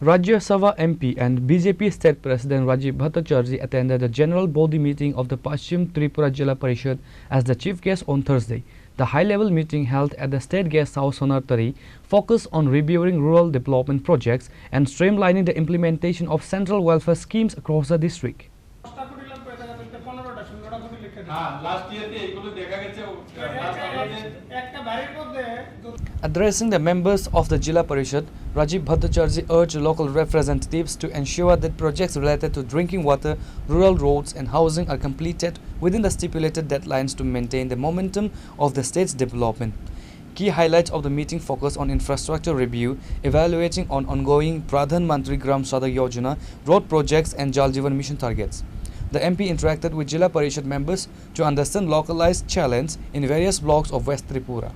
Rajya Sabha MP and BJP State President Rajiv Bhattacharjee attended the general body meeting of the Paschim Tripura Jila Parishad as the chief guest on Thursday. The high-level meeting held at the State Guest House Sonartari focused on reviewing rural development projects and streamlining the implementation of central welfare schemes across the district. Addressing the members of the Jila Parishad, Rajiv Bhattacharjee urged local representatives to ensure that projects related to drinking water, rural roads and housing are completed within the stipulated deadlines to maintain the momentum of the state's development. Key highlights of the meeting focused on infrastructure review, evaluating on ongoing Pradhan Mantri Gram Sadak Yojana, road projects and Jal Jeevan Mission targets. The MP interacted with Jila Parishad members to understand localized challenges in various blocks of West Tripura.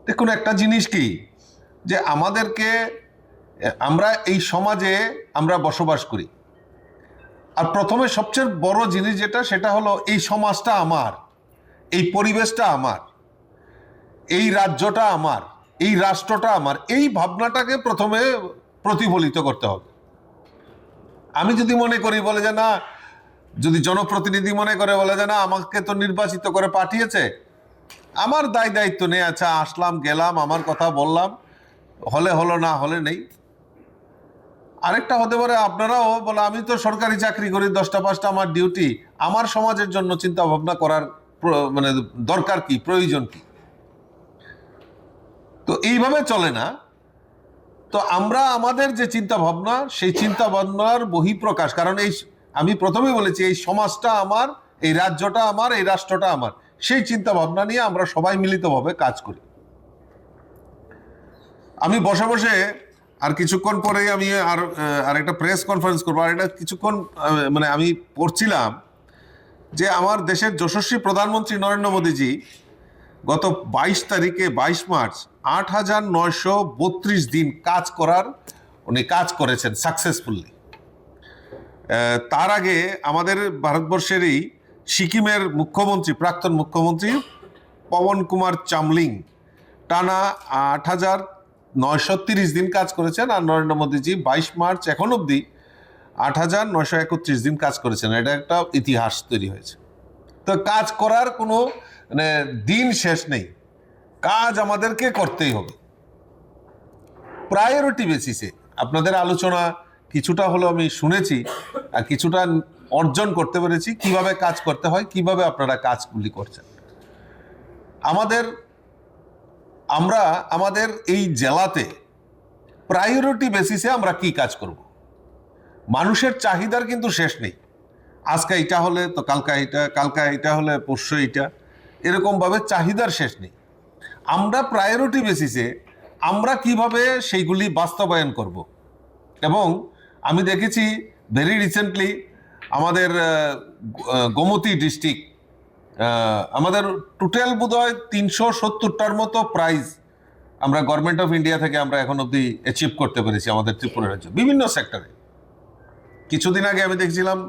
দেখুন একটা জিনিস কি যে আমাদেরকে আমরা এই সমাজে আমরা বসবাস করি আর প্রথমে সবচেয়ে বড় জিনিস যেটা সেটা হলো এই সমাজটা আমার এই পরিবেশটা আমার এই রাজ্যটা আমার এই রাষ্ট্রটা আমার এই ভাবনাটাকে প্রথমে প্রতিফলিত করতে হবে আমি যদি মনে করি বলে যে না যদি জনপ্রতিনিধি মনে করে বলে যে না আমাকে তো নির্বাচিত করে পাঠিয়েছে আমার দায়িত্ব নেই আচ্ছা আসলাম গেলাম আমার কথা বললাম হলে হলো না হলে নেই আরেকটা হতে পারে আপনারাও বলে আমি তো সরকারি চাকরি করি 10টা 5টা আমার ডিউটি আমার সমাজের জন্য চিন্তা ভাবনা করার মানে দরকার কি প্রয়োজন কি তো এইভাবে চলে না তো আমরা আমাদের যে চিন্তা ভাবনা সেই চিন্তা ভাবনার বহিঃপ্রকাশ কারণ এই আমি প্রথমেই বলেছি এই সমাজটা আমার এই রাজ্যটা আমার এই রাষ্ট্রটা আমার সেই চিন্তা ভাবনা নিয়ে আমরা সবাই মিলিতভাবে কাজ করি আমি বসে বসে আর কিছুক্ষণ পরে আমি আর একটা প্রেস কনফারেন্স করব আর এটা কিছুক্ষণ মানে আমি পড়ছিলাম যে আমার দেশের যশস্বী প্রধানমন্ত্রী নরেন্দ্র মোদীজি গত 22 তারিখে 22 মার্চ 8932 দিন উনি কাজ করেছেন সাকসেসফুলি তার আগে আমাদের ভারতবর্ষেরই সিকিমের মুখ্যমন্ত্রী প্রাক্তন মুখ্যমন্ত্রী পবন কুমার চামলিং টানা 8930 দিন কাজ করেছেন আর নরেন্দ্র মোদীজি 22 মার্চ এখন অবধি 8931 দিন কাজ করেছেন এটা একটা ইতিহাস তৈরি হয়েছে তো কাজ করার কোনো মানে দিন শেষ নেই কাজ আমাদেরকে করতেই হবে প্রায়োরিটি বেসিসে আপনাদের আলোচনা কিছুটা হলো আমি শুনেছি আর কিছুটা অর্জন করতে পেরেছি কিভাবে কাজ করতে হয় কিভাবে আপনারা কাজগুলি করছেন আমরা আমাদের এই জেলাতে প্রায়োরিটি বেসিসে আমরা কি কাজ করব মানুষের চাহিদার কিন্তু শেষ নেই আজকে এটা হলে তো কালকা এটা হলে পরশু এটা এরকম ভাবে চাহিদার শেষ নেই আমরা প্রায়োরিটি বেসিসে আমরা কিভাবে সেইগুলি বাস্তবায়ন করব এবং আমি দেখেছি ভেরি রিসেন্টলি আমাদের গোমতী ডিস্ট্রিক্ট আমাদের টোটাল বোধহয় 370টার মতো প্রাইজ আমরা গভর্নমেন্ট অফ ইন্ডিয়া থেকে আমরা এখন অবধি অ্যাচিভ করতে পেরেছি আমাদের ত্রিপুরা রাজ্যে বিভিন্ন সেক্টরে কিছুদিন আগে আমি দেখছিলাম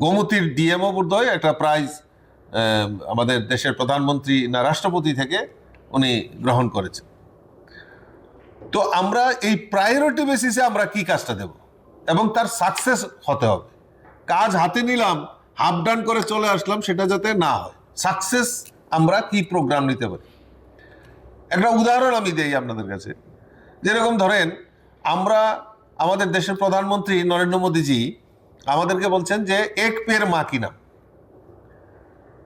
গোমতীর ডিএমও বোধহয় একটা প্রাইজ আমাদের দেশের প্রধানমন্ত্রী না রাষ্ট্রপতি থেকে উনি গ্রহণ করেছেন তো আমরা এই প্রায়োরিটি বেসিসে আমরা কি কাজটা দেব এবং তার সাকসেস হতে হবে কাজ হাতে নিলাম হাফ ডান করে চলে আসলাম সেটা যাতে না হয় সাকসেস আমরা কি প্রোগ্রাম নিতে পারি একটা উদাহরণ আমি দেই আপনাদের কাছে যেরকম ধরেন আমরা আমাদের দেশের প্রধানমন্ত্রী নরেন্দ্র মোদীজি আমাদেরকে বলছেন যে এক পের মা কি নাম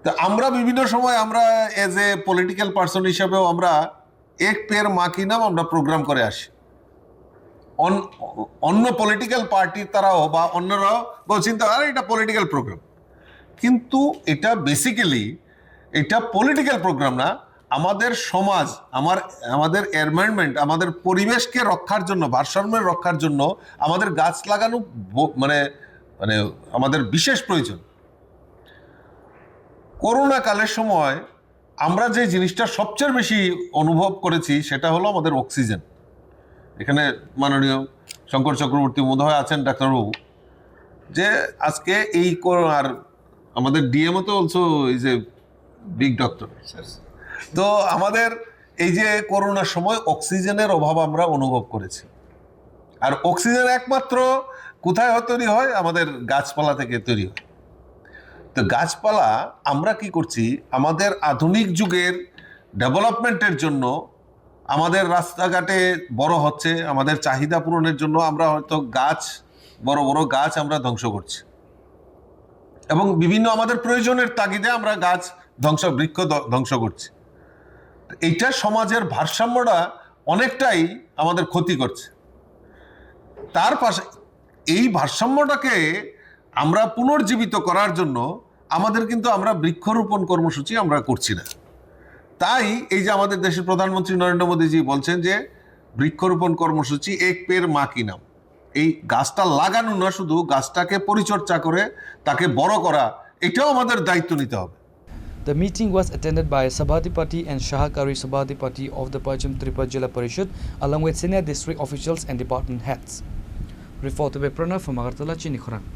তো আমরা বিভিন্ন সময় আমরা এজ এ পলিটিক্যাল পার্সন হিসেবেও আমরা এক পের মা কি নাম আমরা প্রোগ্রাম করে আসি অন্য পলিটিক্যাল পার্টির তারাও বা অন্যরাও বলছেন আর এটা পলিটিক্যাল প্রোগ্রাম কিন্তু এটা বেসিক্যালি এটা পলিটিক্যাল প্রোগ্রাম না আমাদের সমাজ আমাদের এনভায়রনমেন্ট আমাদের পরিবেশকে রক্ষার জন্য ভারসাম্যের রক্ষার জন্য আমাদের গাছ লাগানো মানে আমাদের বিশেষ প্রয়োজন করোনা কালের সময় আমরা যে জিনিসটা সবচেয়ে বেশি অনুভব করেছি সেটা হলো আমাদের অক্সিজেন এখানে মাননীয় শঙ্কর চক্রবর্তী মহোদয় আছেন ডাক্তারবাবু যে আজকে এই আর আমাদের ডিএমও তো also is a big doctor তো আমাদের এই যে করোনার সময় অক্সিজেনের অভাব আমরা অনুভব করেছি আর অক্সিজেন একমাত্র কোথায় তৈরি হয়? আমাদের গাছপালা থেকে তৈরি হয়। তো গাছপালা আমরা কি করছি, আমাদের আধুনিক যুগের ডেভেলপমেন্টের জন্য, আমাদের রাস্তাঘাটে বড় হচ্ছে, আমাদের চাহিদা পূরণের জন্য আমরা হয়তো গাছ, বড় বড় গাছ আমরা ধ্বংস করছি, এবং বিভিন্ন আমাদের প্রয়োজনের তাগিদে আমরা গাছ বৃক্ষ ধ্বংস করছি। এইটা সমাজের ভারসাম্যটা অনেকটাই আমাদের ক্ষতি করছে। তার পাশে এই ভারসাম্যটাকে আমরা পুনর্জীবিত করার জন্য আমাদের কিন্তু আমরা বৃক্ষরোপণ কর্মসূচি আমরা করছি না। তাই এই যে আমাদের দেশের প্রধানমন্ত্রী নরেন্দ্র মোদীজি বলছেন যে বৃক্ষরোপণ কর্মসূচি এক পের মা কি নাম, এই গাছটা লাগানো না, শুধু গাছটাকে পরিচর্যা করে তাকে বড় করা, এটাও আমাদের দায়িত্ব নিতে হবে। The meeting was attended by Sabhadipati and Shahakari Sabhadipati of the Pachim Tripura Jila Parishad along with senior district officials and department heads. Report by Pranav from Agartala, Chini Khurana.